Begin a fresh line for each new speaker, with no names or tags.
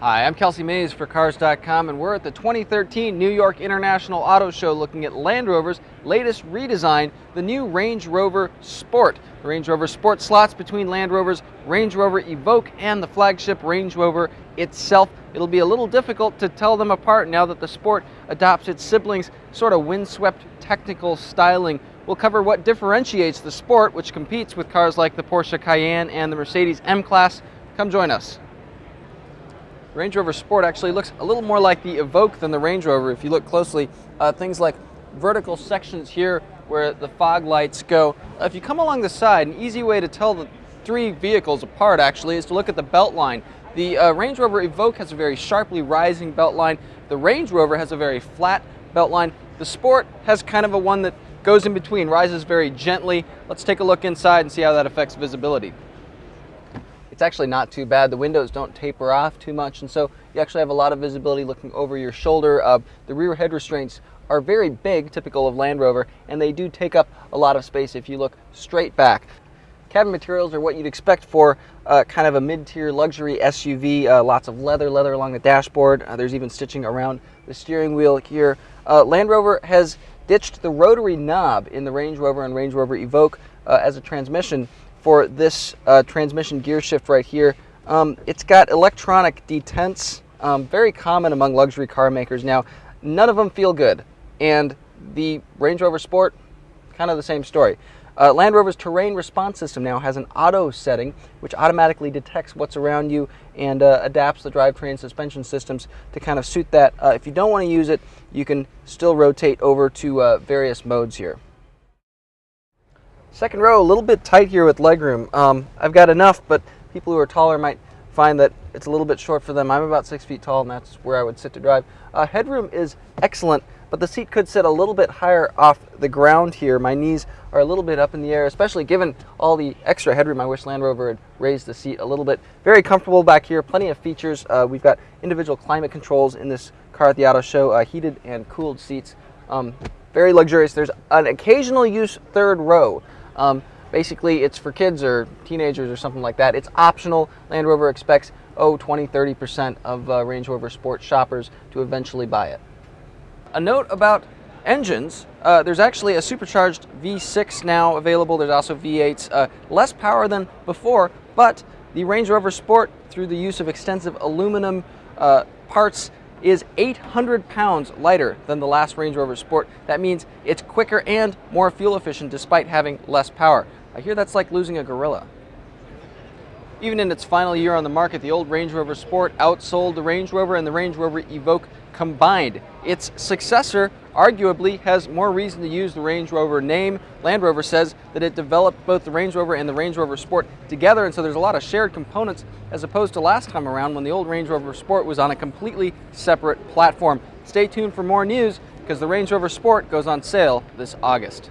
Hi, I'm Kelsey Mays for Cars.com, and we're at the 2013 New York International Auto Show looking at Land Rover's latest redesign, the new Range Rover Sport. The Range Rover Sport slots between Land Rover's Range Rover Evoque and the flagship Range Rover itself. It'll be a little difficult to tell them apart now that the Sport adopts its siblings' sort of windswept technical styling. We'll cover what differentiates the Sport, which competes with cars like the Porsche Cayenne and the Mercedes M-Class. Come join us. Range Rover Sport actually looks a little more like the Evoque than the Range Rover if you look closely. Things like vertical sections here where the fog lights go. If you come along the side, an easy way to tell the three vehicles apart actually is to look at the belt line. The Range Rover Evoque has a very sharply rising belt line. The Range Rover has a very flat belt line. The Sport has kind of a one that goes in between, rises very gently. Let's take a look inside and see how that affects visibility. It's actually not too bad. The windows don't taper off too much, and so you actually have a lot of visibility looking over your shoulder. The rear head restraints are very big, typical of Land Rover, and they do take up a lot of space if you look straight back. Cabin materials are what you'd expect for kind of a mid-tier luxury SUV. Lots of leather along the dashboard. There's even stitching around the steering wheel here. Land Rover has ditched the rotary knob in the Range Rover and Range Rover Evoque as a transmission for this transmission gear shift right here. It's got electronic detents, very common among luxury car makers. Now, none of them feel good, and the Range Rover Sport, kind of the same story. Land Rover's terrain response system now has an auto setting which automatically detects what's around you and adapts the drivetrain suspension systems to kind of suit that. If you don't want to use it, you can still rotate over to various modes here. Second row, a little bit tight here with legroom. I've got enough, but people who are taller might find that it's a little bit short for them. I'm about 6 feet tall, and that's where I would sit to drive. Headroom is excellent, but the seat could sit a little bit higher off the ground here. My knees are a little bit up in the air, especially given all the extra headroom. I wish Land Rover had raised the seat a little bit. Very comfortable back here, plenty of features. We've got individual climate controls in this car at the auto show, heated and cooled seats. Very luxurious. There's an occasional use third row. Basically, it's for kids or teenagers or something like that. It's optional. Land Rover expects 20–30% of Range Rover Sport shoppers to eventually buy it. A note about engines, there's actually a supercharged V6 now available. There's also V8s, less power than before, but the Range Rover Sport, through the use of extensive aluminum parts, is 800 pounds lighter than the last Range Rover Sport. That means it's quicker and more fuel efficient despite having less power. I hear that's like losing a gorilla. Even in its final year on the market, the old Range Rover Sport outsold the Range Rover and the Range Rover Evoque combined. Its successor arguably has more reason to use the Range Rover name. Land Rover says that it developed both the Range Rover and the Range Rover Sport together, and so there's a lot of shared components as opposed to last time around when the old Range Rover Sport was on a completely separate platform. Stay tuned for more news because the Range Rover Sport goes on sale this August.